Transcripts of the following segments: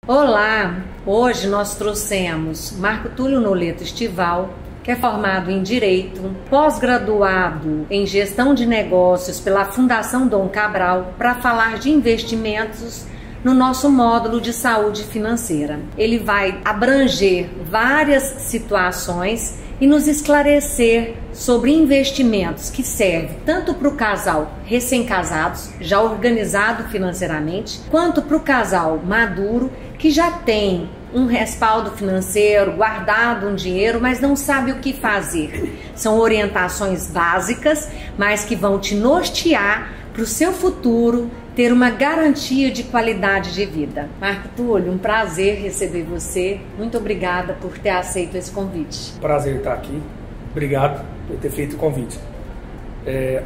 Olá! Hoje nós trouxemos Marco Túlio Noleto Estival, que é formado em Direito, pós-graduado em Gestão de Negócios pela Fundação Dom Cabral, para falar de investimentos no nosso módulo de saúde financeira. Ele vai abranger várias situações e nos esclarecer sobre investimentos que servem tanto para o casal recém-casados, já organizado financeiramente, quanto para o casal maduro, que já tem um respaldo financeiro, guardado um dinheiro, mas não sabe o que fazer. São orientações básicas, mas que vão te nortear para o seu futuro ter uma garantia de qualidade de vida. Marco Túlio, um prazer receber você. Muito obrigada por ter aceito esse convite. Prazer estar aqui. Obrigado por ter feito o convite.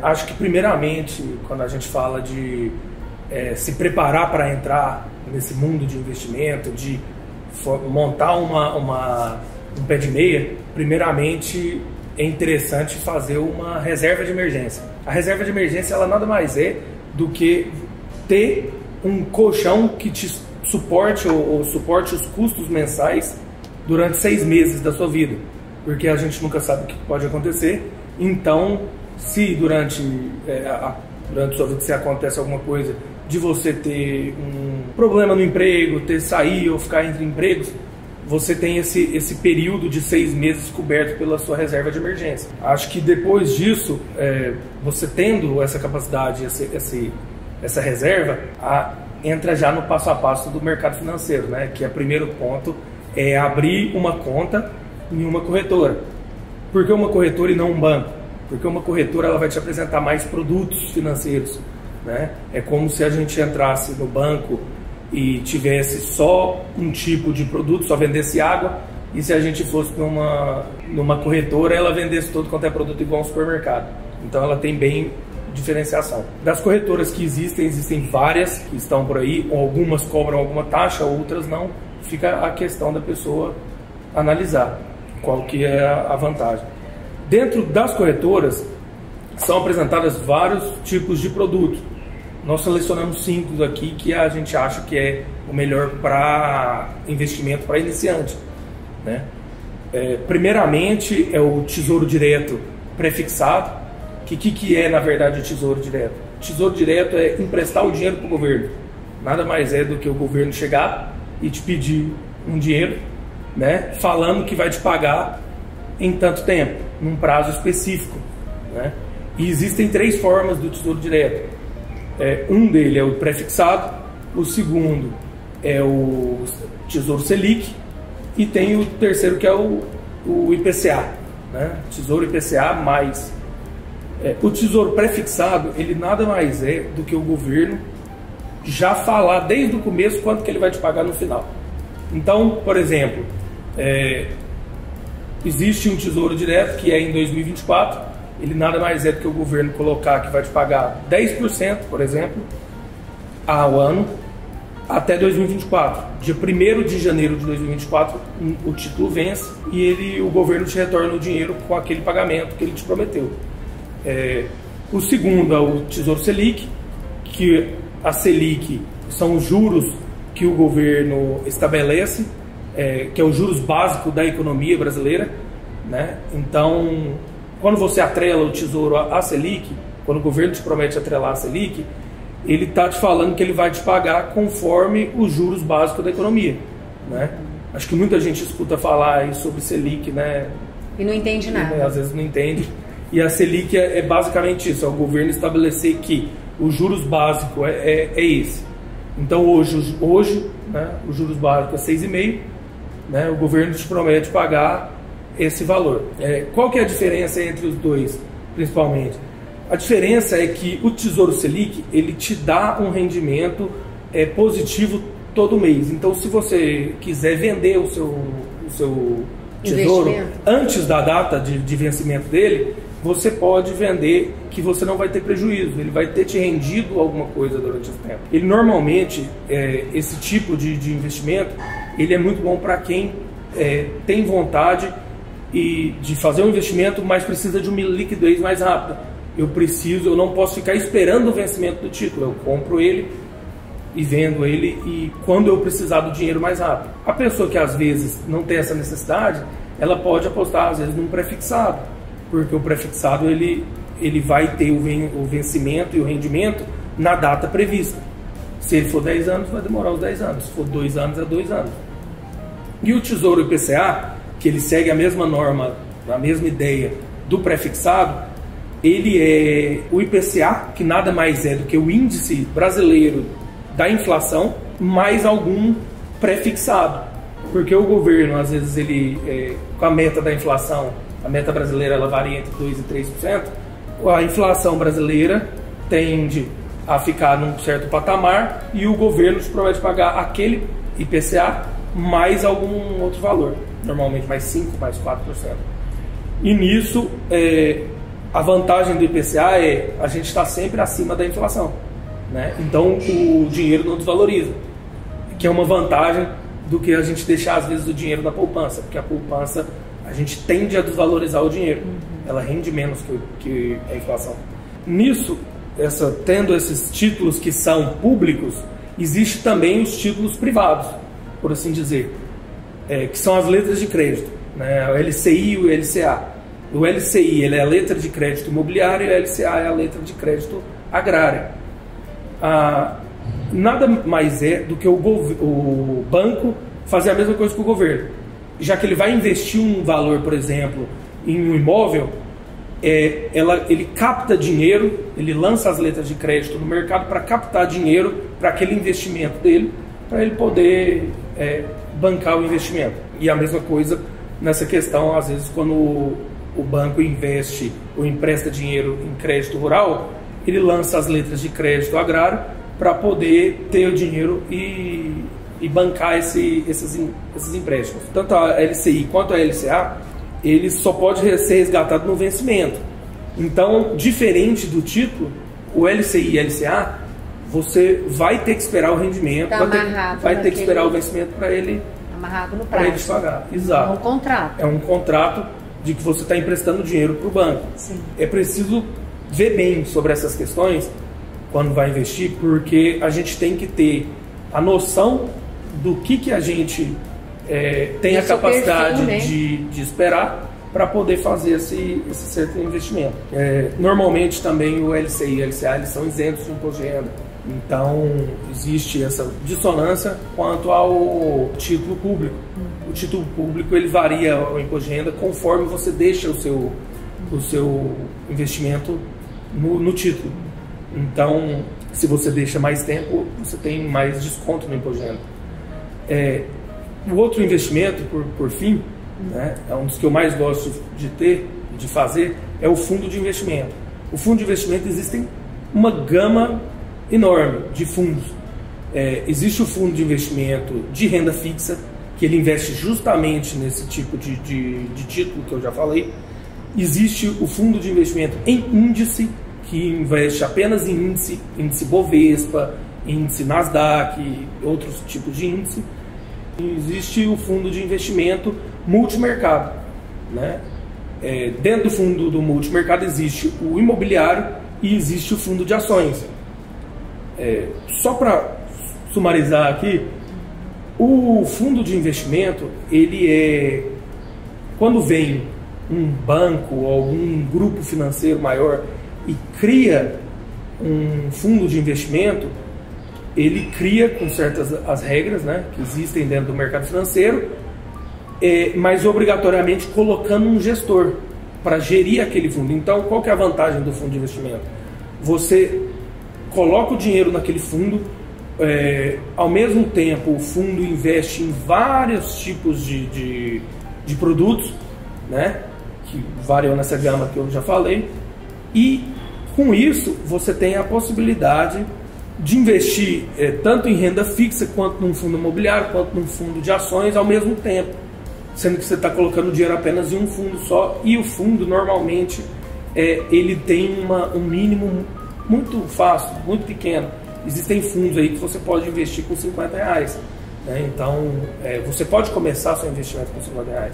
Acho que primeiramente, quando a gente fala de se preparar para entrar nesse mundo de investimento, de montar um pé de meia, primeiramente é interessante fazer uma reserva de emergência. A reserva de emergência, ela nada mais é do que ter um colchão que te suporte ou suporte os custos mensais durante 6 meses da sua vida, porque a gente nunca sabe o que pode acontecer. Então, se durante sua vida se acontece alguma coisa de você ter um problema no emprego, sair ou ficar entre empregos, você tem esse período de 6 meses coberto pela sua reserva de emergência. Acho que depois disso, você tendo essa capacidade, essa reserva, entra já no passo a passo do mercado financeiro, né? Que é o primeiro ponto, é abrir uma conta em uma corretora. Por que uma corretora e não um banco? Porque uma corretora ela vai te apresentar mais produtos financeiros, né? É como se a gente entrasse no banco e tivesse só um tipo de produto, só vendesse água, e se a gente fosse numa corretora, ela vendesse todo quanto é produto igual ao supermercado. Então ela tem bem diferenciação. Das corretoras que existem várias que estão por aí, algumas cobram alguma taxa, outras não. Fica a questão da pessoa analisar qual que é a vantagem. Dentro das corretoras são apresentadas vários tipos de produtos. Nós selecionamos 5 aqui que a gente acha que é o melhor para investimento para iniciante, né? Primeiramente é o Tesouro Direto prefixado. Que é na verdade o Tesouro Direto? O Tesouro Direto é emprestar o dinheiro para o governo. Nada mais é do que o governo chegar e te pedir um dinheiro, né, falando que vai te pagar em tanto tempo, num prazo específico, né? E existem 3 formas do Tesouro Direto. Um dele é o prefixado, o segundo é o Tesouro Selic e tem o terceiro que é o IPCA, né? Tesouro IPCA mais. O Tesouro Prefixado, ele nada mais é do que o governo já falar desde o começo quanto que ele vai te pagar no final. Então, por exemplo, existe um Tesouro Direto que é em 2024, ele nada mais é do que o governo colocar que vai te pagar 10%, por exemplo, ao ano, até 2024. Dia 1º de janeiro de 2024, o título vence e o governo te retorna o dinheiro com aquele pagamento que ele te prometeu. O segundo é o Tesouro Selic, que a Selic são os juros que o governo estabelece, que é os juros básicos da economia brasileira, né? Então, quando você atrela o Tesouro à Selic, quando o governo te promete atrelar a Selic, ele está te falando que ele vai te pagar conforme os juros básicos da economia, né? Acho que muita gente escuta falar aí sobre Selic, né? E não entende nada. Às vezes não entende. E a Selic é basicamente isso, é o governo estabelecer que os juros básicos é esse. Então hoje, né, os juros básicos é 6,5%, né, o governo te promete pagar esse valor. Qual que é a diferença entre os dois, principalmente? A diferença é que o Tesouro Selic, ele te dá um rendimento positivo todo mês. Então, se você quiser vender o seu tesouro antes da data de vencimento dele, você pode vender que você não vai ter prejuízo, ele vai ter te rendido alguma coisa durante esse tempo. Ele normalmente, esse tipo de investimento, ele é muito bom para quem tem vontade de fazer um investimento, mas precisa de uma liquidez mais rápida. Eu não posso ficar esperando o vencimento do título, eu compro ele e vendo ele e quando eu precisar do dinheiro mais rápido. A pessoa que às vezes não tem essa necessidade, ela pode apostar às vezes num prefixado, porque o prefixado ele vai ter o vencimento e o rendimento na data prevista. Se ele for 10 anos, vai demorar os 10 anos. Se for 2 anos, é 2 anos. E o Tesouro IPCA, que ele segue a mesma norma, a mesma ideia do prefixado, ele é o IPCA, que nada mais é do que o índice brasileiro da inflação, mais algum prefixado. Porque o governo, às vezes, com a meta da inflação, a meta brasileira ela varia entre 2% e 3%, a inflação brasileira tende a ficar num certo patamar e o governo te promete pagar aquele IPCA mais algum outro valor, normalmente mais 5%, mais 4%. E nisso, a vantagem do IPCA é a gente está sempre acima da inflação, né? Então o dinheiro não desvaloriza, que é uma vantagem do que a gente deixar às vezes o dinheiro na poupança, porque a poupança a gente tende a desvalorizar o dinheiro, ela rende menos que a inflação. Nisso, tendo esses títulos que são públicos, existe também os títulos privados, por assim dizer, que são as letras de crédito, né? O LCI e o LCA. O LCI ele é a letra de crédito imobiliário e o LCA é a letra de crédito agrária. Nada mais é do que o banco fazer a mesma coisa que o governo. Já que ele vai investir um valor, por exemplo, em um imóvel, ele capta dinheiro, ele lança as letras de crédito no mercado para captar dinheiro para aquele investimento dele, para ele poder bancar o investimento. E a mesma coisa nessa questão, às vezes, quando o banco investe ou empresta dinheiro em crédito rural, ele lança as letras de crédito agrário para poder ter o dinheiro e bancar esses empréstimos. Tanto a LCI quanto a LCA, ele só pode ser resgatado no vencimento. Então, diferente do título, o LCI e LCA, você vai ter que esperar o rendimento, vai ter que esperar o vencimento para ele amarrado no prazo, para ele pagar. Exato. É um contrato. É um contrato de que você está emprestando dinheiro para o banco. Sim. É preciso ver bem sobre essas questões quando vai investir, porque a gente tem que ter a noção do que a gente tem a capacidade perfil, de esperar para poder fazer esse certo investimento. Normalmente também o LCI e o LCA eles são isentos de imposto de renda. Então existe essa dissonância quanto ao título público. O título público ele varia o imposto de renda conforme você deixa o seu investimento no título. Então, se você deixa mais tempo, você tem mais desconto no imposto de renda. O outro investimento, por fim, né, é um dos que eu mais gosto de fazer, é o fundo de investimento. O fundo de investimento existem uma gama enorme de fundos. Existe o fundo de investimento de renda fixa, que ele investe justamente nesse tipo de título que eu já falei. Existe o fundo de investimento em índice, que investe apenas em índice Bovespa, índice Nasdaq e outros tipos de índice. E existe o fundo de investimento multimercado, né? Dentro do fundo do multimercado existe o imobiliário e existe o fundo de ações. Só para sumarizar aqui, o fundo de investimento, quando vem um banco ou algum grupo financeiro maior e cria um fundo de investimento, ele cria com certas as regras, né, que existem dentro do mercado financeiro, mas obrigatoriamente colocando um gestor para gerir aquele fundo. Então, qual que é a vantagem do fundo de investimento? Você coloca o dinheiro naquele fundo, ao mesmo tempo o fundo investe em vários tipos de produtos, né, que variam nessa gama que eu já falei, e com isso você tem a possibilidade de investir tanto em renda fixa, quanto num fundo imobiliário, quanto num fundo de ações ao mesmo tempo, sendo que você está colocando dinheiro apenas em um fundo só, e o fundo normalmente ele tem um mínimo muito fácil, muito pequeno. Existem fundos aí que você pode investir com R$50, né? Então você pode começar seu investimento com R$50.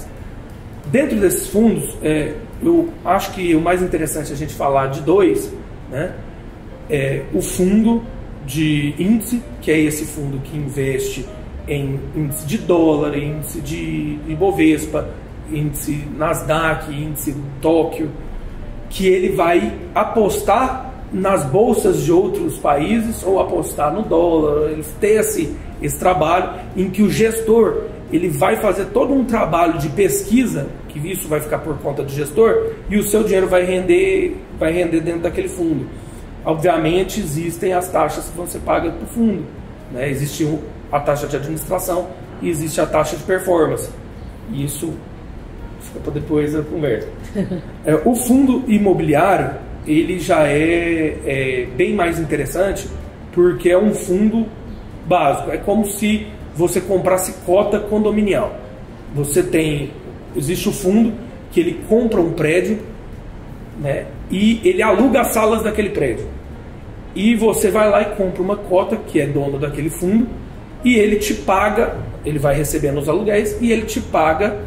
Dentro desses fundos, eu acho que o mais interessante é a gente falar de dois, né? O fundo de índice, que é esse fundo que investe em índice de dólar, índice de Ibovespa, índice Nasdaq, índice Tóquio, que ele vai apostar nas bolsas de outros países ou apostar no dólar. Ele tem esse trabalho em que o gestor ele vai fazer todo um trabalho de pesquisa, que isso vai ficar por conta do gestor, e o seu dinheiro vai render dentro daquele fundo. Obviamente existem as taxas que vão ser pagas para o fundo, né? Existe a taxa de administração e existe a taxa de performance. E isso fica para depois da conversa. O fundo imobiliário ele já é bem mais interessante porque é um fundo básico. É como se você comprasse cota condominial. Existe o fundo que ele compra um prédio, né, e ele aluga as salas daquele prédio. E você vai lá e compra uma cota que é dono daquele fundo e ele te paga, ele vai recebendo os aluguéis e ele te paga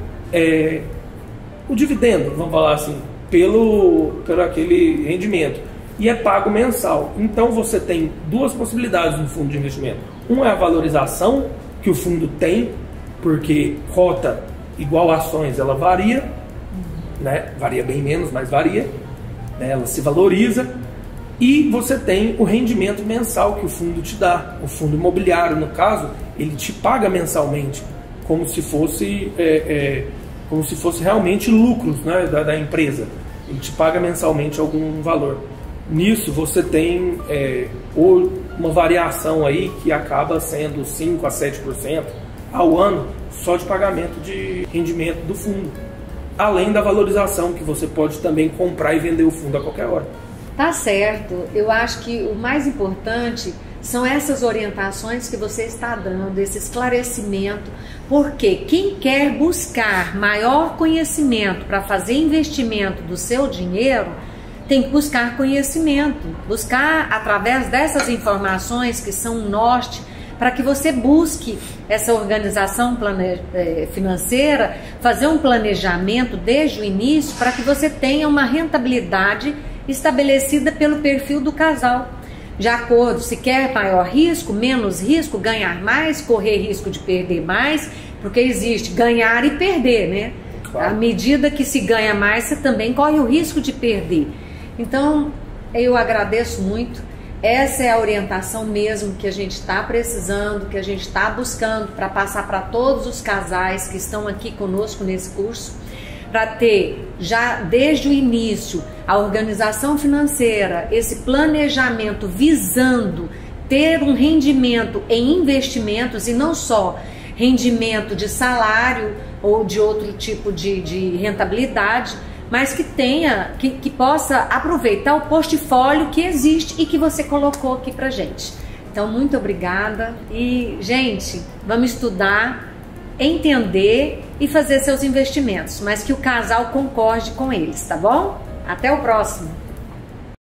o dividendo, vamos falar assim, pelo aquele rendimento. E é pago mensal. Então você tem duas possibilidades no fundo de investimento. Uma é a valorização que o fundo tem, porque cota igual ações ela varia, né? Varia bem menos, mas varia, né? Ela se valoriza. E você tem o rendimento mensal que o fundo te dá. O fundo imobiliário, no caso, ele te paga mensalmente, como se fosse realmente lucros, né, da empresa. Ele te paga mensalmente algum valor. Nisso você tem uma variação aí que acaba sendo 5% a 7% ao ano só de pagamento de rendimento do fundo. Além da valorização que você pode também comprar e vender o fundo a qualquer hora. Tá certo. Eu acho que o mais importante são essas orientações que você está dando, esse esclarecimento, porque quem quer buscar maior conhecimento para fazer investimento do seu dinheiro, tem que buscar conhecimento, buscar através dessas informações que são um norte, para que você busque essa organização financeira, fazer um planejamento desde o início, para que você tenha uma rentabilidade estabelecida pelo perfil do casal. De acordo, se quer maior risco, menos risco, ganhar mais, correr risco de perder mais, porque existe ganhar e perder, né? Claro. À medida que se ganha mais, você também corre o risco de perder. Então, eu agradeço muito. Essa é a orientação mesmo que a gente está precisando, que a gente está buscando para passar para todos os casais que estão aqui conosco nesse curso, para ter já desde o início a organização financeira, esse planejamento visando ter um rendimento em investimentos e não só rendimento de salário ou de outro tipo de rentabilidade, mas que possa aproveitar o portfólio que existe e que você colocou aqui pra gente. Então, muito obrigada e, gente, vamos estudar, entender e fazer seus investimentos, mas que o casal concorde com eles, tá bom? Até o próximo!